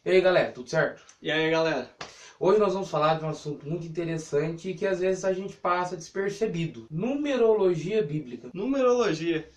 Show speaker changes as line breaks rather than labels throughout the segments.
E aí, galera, tudo certo?
E aí, galera?
Hoje nós vamos falar de um assunto muito interessante e que às vezes a gente passa despercebido. Numerologia bíblica.
Numerologia.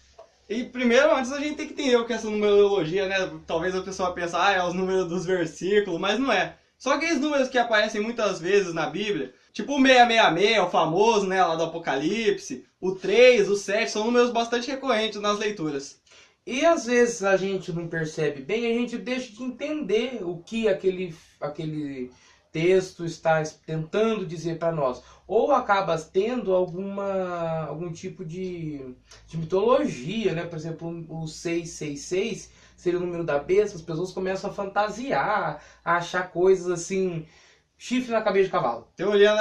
E primeiro, antes a gente tem que entender o que é essa numerologia, né? Talvez a pessoa pense, é os números dos versículos, mas não é. Só aqueles números que aparecem muitas vezes na Bíblia, tipo o 666, o famoso, né, lá do Apocalipse, o 3, o 7, são números bastante recorrentes nas leituras.
E às vezes a gente não percebe bem, a gente deixa de entender o que aquele texto está tentando dizer para nós. Ou acaba tendo algum tipo de mitologia, né? Por exemplo, o 666 seria o número da besta, as pessoas começam a fantasiar, a achar coisas assim, chifre na cabeça de cavalo.
Teoria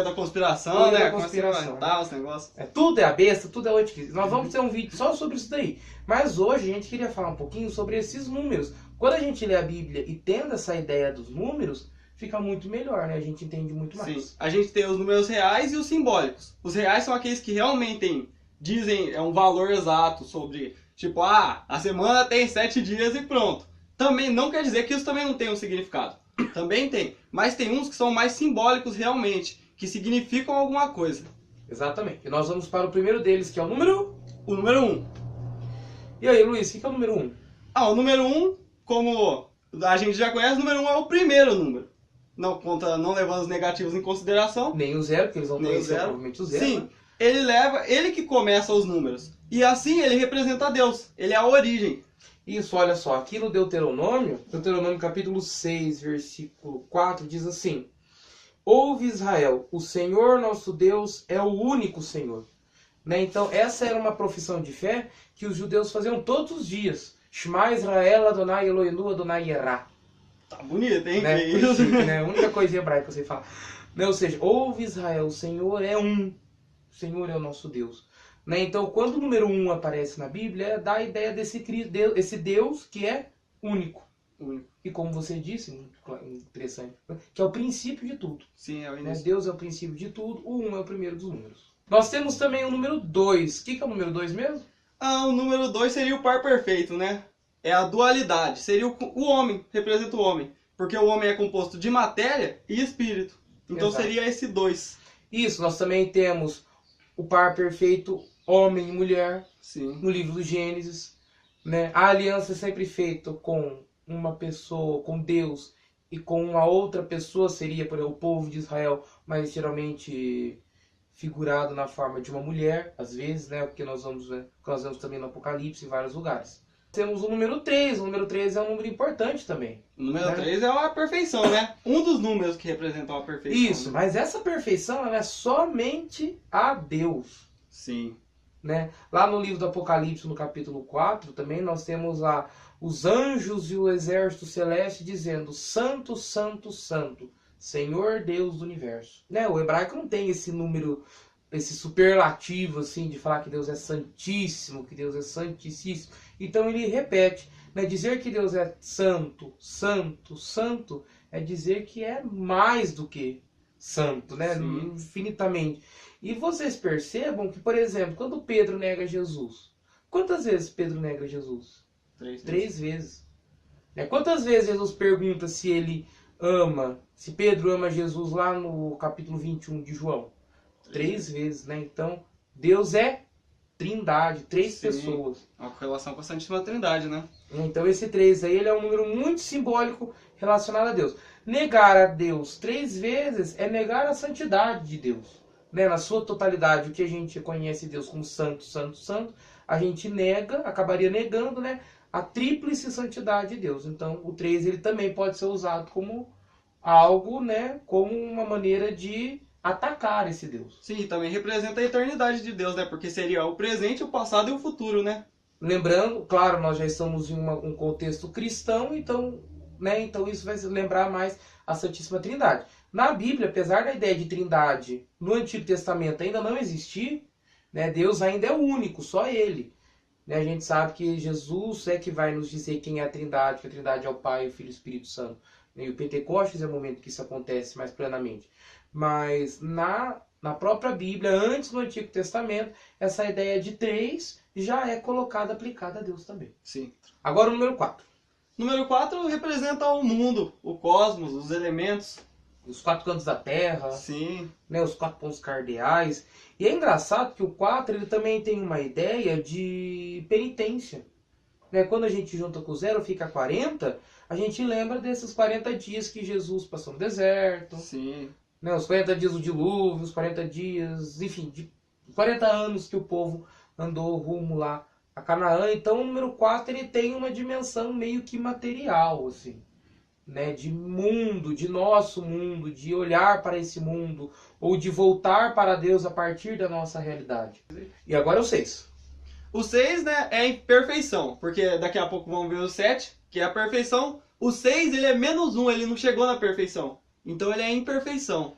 da conspiração,
Teoria
né?
da conspiração.
Os negócios.
Tudo é a besta, tudo é o anticristo. Nós vamos ter um vídeo só sobre isso daí. Mas hoje a gente queria falar um pouquinho sobre esses números. Quando a gente lê a Bíblia e tendo essa ideia dos números, fica muito melhor, né? A gente entende muito mais.
Sim, a gente tem os números reais e os simbólicos. Os reais são aqueles que realmente dizem um valor exato sobre, tipo, a semana tem 7 dias e pronto. Também não quer dizer que isso também não tem um significado. Também tem, mas tem uns que são mais simbólicos realmente, que significam alguma coisa.
Exatamente. E nós vamos para o primeiro deles, que é o número...
O número 1.
E aí, Luiz, o que é o número 1?
O número 1, como a gente já conhece, o número 1 é o primeiro número. Não levando os negativos em consideração.
Nem o zero, porque eles vão conhecer provavelmente o zero.
Sim,
né?
ele que começa os números. E assim ele representa Deus, ele é a origem.
Isso, olha só, aqui no Deuteronômio capítulo 6, versículo 4, diz assim: Ouve Israel, o Senhor nosso Deus é o único Senhor. Né? Então, essa era uma profissão de fé que os judeus faziam todos os dias. Shema Israel, Adonai Eloheinu, Adonai Yerá.
Tá bonito, hein?
Né?
Que isso?
Chique, né? A única coisa hebraica que eu sei falar. Né? Ou seja, ouve Israel, o Senhor é um. O Senhor é o nosso Deus. Né? Então, quando o número 1 aparece na Bíblia, dá a ideia esse Deus que é único. E como você disse, interessante, que é o princípio de tudo.
Sim, é o
Né?
início.
Deus é o princípio de tudo, o 1 é o primeiro dos números. Nós temos também o número 2. O que é o número 2 mesmo?
O número 2 seria o par perfeito, né? É a dualidade. Seria o homem, representa o homem. Porque o homem é composto de matéria e espírito. Então
Exato.
seria esse 2.
Isso, nós também temos o par perfeito homem e mulher,
Sim.
no livro do Gênesis. Né? A aliança é sempre feita com uma pessoa, com Deus, e com uma outra pessoa, seria, por exemplo, o povo de Israel, mas geralmente figurado na forma de uma mulher, às vezes, né? Porque nós vemos também no Apocalipse, em vários lugares. Temos o número 3. O número 3 é um número importante também.
O número
Né?
3 é a perfeição, né? Um dos números que representam a perfeição.
Isso,
né?
mas essa perfeição ela é somente a Deus.
Sim.
Né? Lá no livro do Apocalipse, no capítulo 4, também nós temos lá os anjos e o exército celeste dizendo: Santo, Santo, Santo, Senhor Deus do Universo. Né? O hebraico não tem esse número, esse superlativo assim de falar que Deus é santíssimo, que Deus é santíssimo. Então ele repete, né? Dizer que Deus é santo, santo, santo é dizer que é mais do que santo, né?
Sim.
Infinitamente. E vocês percebam que, por exemplo, quando Pedro nega Jesus, quantas vezes Pedro nega Jesus? 3 vezes. Né? Quantas vezes Jesus pergunta se ele ama, se Pedro ama Jesus lá no capítulo 21 de João? 3 vezes, né? Então, Deus é trindade, 3
Sim.
pessoas.
Uma correlação com a Santíssima Trindade, né?
Então esse 3 aí ele é um número muito simbólico relacionado a Deus. Negar a Deus 3 vezes é negar a santidade de Deus. Né? Na sua totalidade, o que a gente conhece Deus como santo, santo, santo, a gente acabaria negando, né, a tríplice santidade de Deus. Então o 3 ele também pode ser usado como algo, né, como uma maneira de atacar esse Deus.
Sim, também representa a eternidade de Deus, né? Porque seria o presente, o passado e o futuro, né?
Lembrando, claro, nós já estamos em um contexto cristão, então, né, então isso vai lembrar mais a Santíssima Trindade. Na Bíblia, apesar da ideia de trindade no Antigo Testamento ainda não existir, né, Deus ainda é o único, só Ele. Né, a gente sabe que Jesus é que vai nos dizer quem é a Trindade, que a Trindade é o Pai, o Filho e o Espírito Santo. E o Pentecostes é o momento que isso acontece mais plenamente. Mas na própria Bíblia, antes do Antigo Testamento, essa ideia de 3 já é colocada, aplicada a Deus também.
Sim.
Agora o número 4.
Número 4 representa o mundo, o cosmos, os elementos.
Os 4 cantos da terra,
Sim.
né, os 4 pontos cardeais. E é engraçado que o 4 ele também tem uma ideia de penitência. Né? Quando a gente junta com o 0 fica 40, a gente lembra desses 40 dias que Jesus passou no deserto.
Sim.
Né, os 40 dias do dilúvio, os 40 dias, enfim, de 40 anos que o povo andou rumo lá a Canaã. Então o número 4 ele tem uma dimensão meio que material, assim. Né, de mundo, de nosso mundo, de olhar para esse mundo, ou de voltar para Deus a partir da nossa realidade. E agora é o 6.
O 6, né, é imperfeição, porque daqui a pouco vamos ver o 7, que é a perfeição. O 6, ele é -1, ele não chegou na perfeição. Então ele é imperfeição.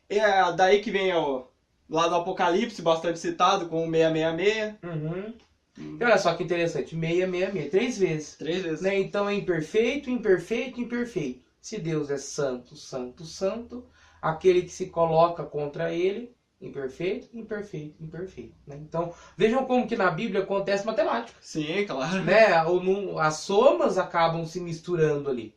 É daí que vem o lá do Apocalipse, bastante citado, com o 666.
Uhum. E olha só que interessante, 666, 3 vezes.
3 vezes.
Né? Então é imperfeito, imperfeito, imperfeito. Se Deus é santo, santo, santo, aquele que se coloca contra ele, imperfeito, imperfeito, imperfeito. Né? Então vejam como que na Bíblia acontece matemática.
Sim, claro.
Né? As somas acabam se misturando ali.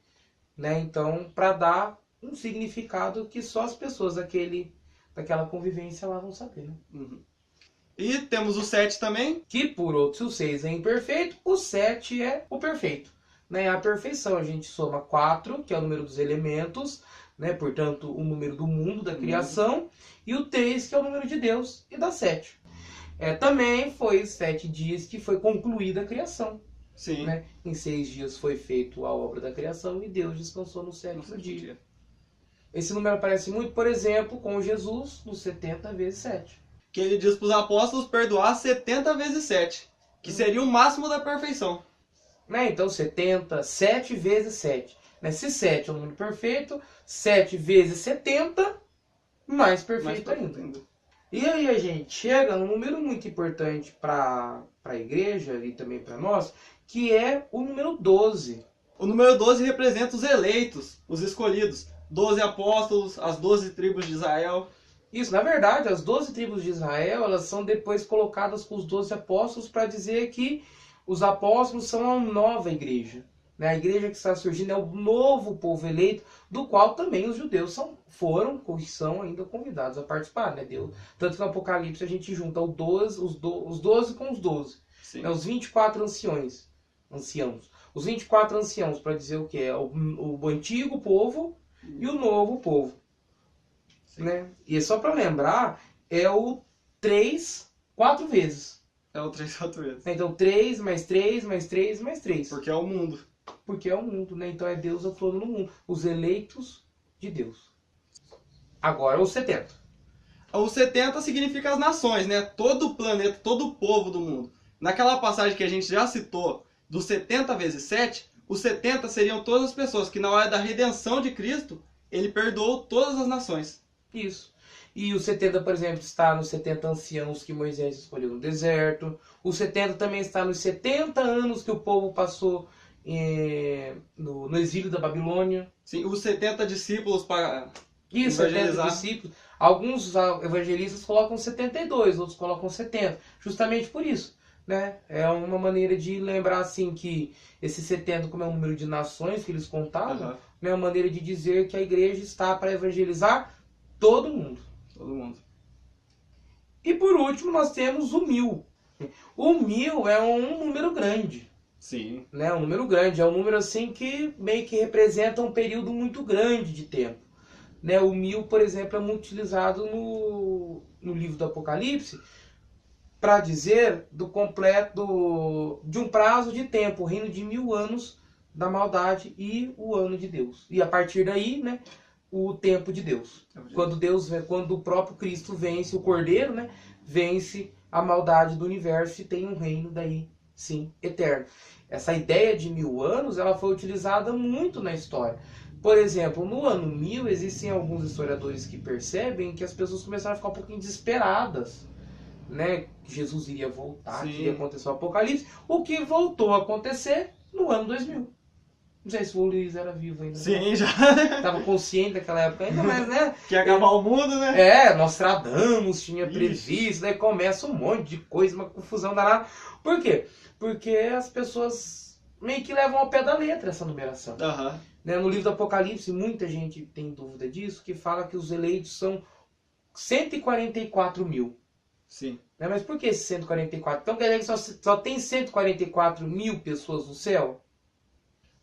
Né? Então, para dar um significado que só as pessoas daquela convivência lá vão saber. Né?
Uhum. E temos o 7 também.
Que por outro, se o 6 é imperfeito, o 7 é o perfeito. Né? A perfeição, a gente soma 4, que é o número dos elementos, né? Portanto, o número do mundo, da criação, e o 3, que é o número de Deus, e dá 7. Também foi 7 dias que foi concluída a criação.
Sim.
Né? Em 6 dias foi feita a obra da criação e Deus descansou no 7º dia. Esse número aparece muito, por exemplo, com Jesus, no 70 vezes 7.
Que ele diz para os apóstolos perdoar 70 vezes 7, que seria o máximo da perfeição.
Né? Então 70, 7 vezes 7. Né? Se 7 é um número perfeito, 7 vezes 70, mais perfeito ainda. E aí a gente chega num número muito importante para a igreja e também para nós, que é o número 12.
O número 12 representa os eleitos, os escolhidos. 12 apóstolos, as 12 tribos de Israel.
Isso, na verdade, as 12 tribos de Israel, elas são depois colocadas com os 12 apóstolos para dizer que os apóstolos são a nova igreja. Né? A igreja que está surgindo é o novo povo eleito, do qual também os judeus são ainda convidados a participar. Né? Tanto que no Apocalipse a gente junta os 12 com os 12. Né? Os 24 anciãos. Os 24 anciãos para dizer o que é o antigo povo e o novo povo. Né? E só para lembrar, é o 3, 4 vezes.
É o 3, 4 vezes.
Então 3, mais 3, mais 3, mais 3.
Porque é o mundo.
Porque é o mundo, né? Então é Deus atuando no mundo. Os eleitos de Deus. Agora o 70.
O 70 significa as nações, né? Todo o planeta, todo o povo do mundo. Naquela passagem que a gente já citou, do 70 vezes 7, os 70 seriam todas as pessoas que na hora da redenção de Cristo, ele perdoou todas as nações.
Isso. E o 70, por exemplo, está nos 70 anciãos que Moisés escolheu no deserto. O 70 também está nos 70 anos que o povo passou no exílio da Babilônia.
Sim, os 70 discípulos para
Isso,
evangelizar.
70 discípulos. Alguns evangelistas colocam 72, outros colocam 70. Justamente por isso. Né? É uma maneira de lembrar assim que esse 70, como é um número de nações que eles contavam, é uma maneira de dizer que a igreja está para evangelizar todo mundo.
Todo mundo.
E por último nós temos o 1000. O 1000 é um número grande.
Sim.
Né? Um número grande. É um número assim que meio que representa um período muito grande de tempo. Né? O 1000, por exemplo, é muito utilizado no livro do Apocalipse para dizer do completo de um prazo de tempo, o reino de 1000 anos da maldade e o ano de Deus. E a partir daí, né, o tempo de Deus. Quando o próprio Cristo vence, o Cordeiro, né, vence a maldade do universo e tem um reino daí, sim, eterno. Essa ideia de 1000 anos, ela foi utilizada muito na história. Por exemplo, no ano 1000, existem alguns historiadores que percebem que as pessoas começaram a ficar um pouquinho desesperadas. Né, que Jesus iria voltar, que iria acontecer o Apocalipse, o que voltou a acontecer no ano 2000. Não sei se o Luiz era vivo ainda.
Sim, já.
Estava consciente daquela época ainda, mas né...
Que ia acabar o mundo, né?
Nostradamus tinha previsto, daí começa um monte de coisa, uma confusão danada. Por quê? Porque as pessoas meio que levam ao pé da letra essa numeração.
Aham.
Né? No livro do Apocalipse, muita gente tem dúvida disso, que fala que os eleitos são 144 mil.
Sim.
Né? Mas por que esse 144? Então quer dizer que só tem 144 mil pessoas no céu?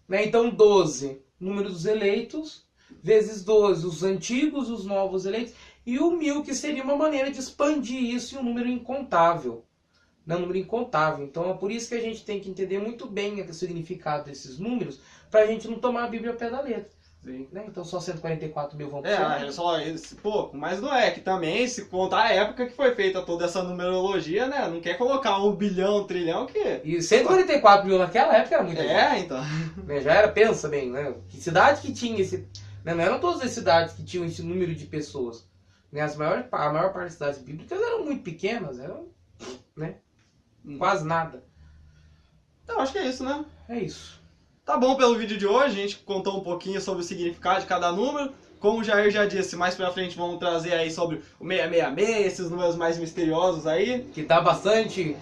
Né? Então 12, número dos eleitos, vezes 12, os antigos, os novos eleitos, e o 1000, que seria uma maneira de expandir isso em um número incontável. Né? Um número incontável. Então é por isso que a gente tem que entender muito bem o significado desses números, para a gente não tomar a Bíblia ao pé da letra.
Sim.
Né? Então só 144 mil vão pro céu.
É só esse pouco, mas não é que também, se contar a época que foi feita toda essa numerologia, né? Não quer colocar 1 bilhão, 1 trilhão, que...
E 144 mil naquela época era muita gente.
então.
Né? Já era, pensa bem, né? Que cidade que tinha esse... Né? Não eram todas as cidades que tinham esse número de pessoas. Né? A maior parte das cidades bíblicas eram muito pequenas, eram, né? Quase nada.
Então, acho que é isso, né?
É isso.
Tá bom pelo vídeo de hoje, a gente contou um pouquinho sobre o significado de cada número. Como o Jair já disse, mais pra frente vamos trazer aí sobre o 666, esses números mais misteriosos aí.
Que dá bastante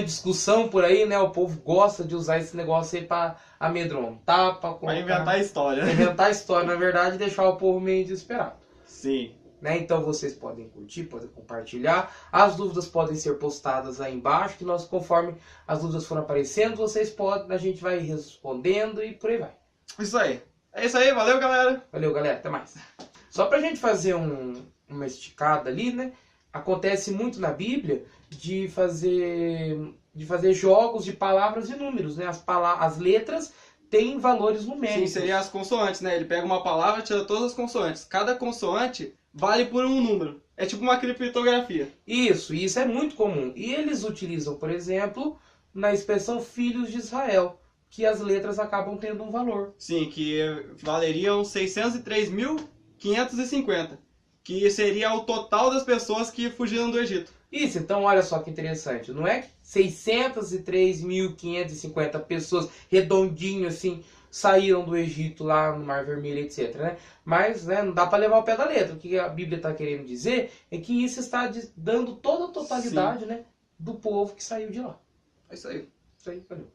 discussão por aí, né? O povo gosta de usar esse negócio aí pra amedrontar,
Pra inventar história.
Inventar história, na verdade, e deixar o povo meio desesperado.
Sim.
Né? Então vocês podem curtir, podem compartilhar. As dúvidas podem ser postadas aí embaixo, que nós, conforme as dúvidas forem aparecendo, vocês podem, a gente vai respondendo e por aí vai.
Isso aí. É isso aí, valeu, galera.
Valeu, galera, até mais. Só pra gente fazer uma esticada ali, né? Acontece muito na Bíblia de fazer jogos de palavras e números, né? As letras têm valores numéricos.
Sim, seria as consoantes, né? Ele pega uma palavra e tira todas as consoantes. Cada consoante vale por um número. É tipo uma criptografia.
Isso é muito comum. E eles utilizam, por exemplo, na expressão filhos de Israel, que as letras acabam tendo um valor.
Sim, que valeriam 603.550. Que seria o total das pessoas que fugiram do Egito.
Isso, então olha só que interessante. Não é que 603.550 pessoas, redondinho assim, saíram do Egito lá no Mar Vermelho, etc. Né? Mas né, não dá para levar o pé da letra. O que a Bíblia está querendo dizer é que isso está dando toda a totalidade, né, do povo que saiu de lá.
É isso aí.
Isso aí, valeu.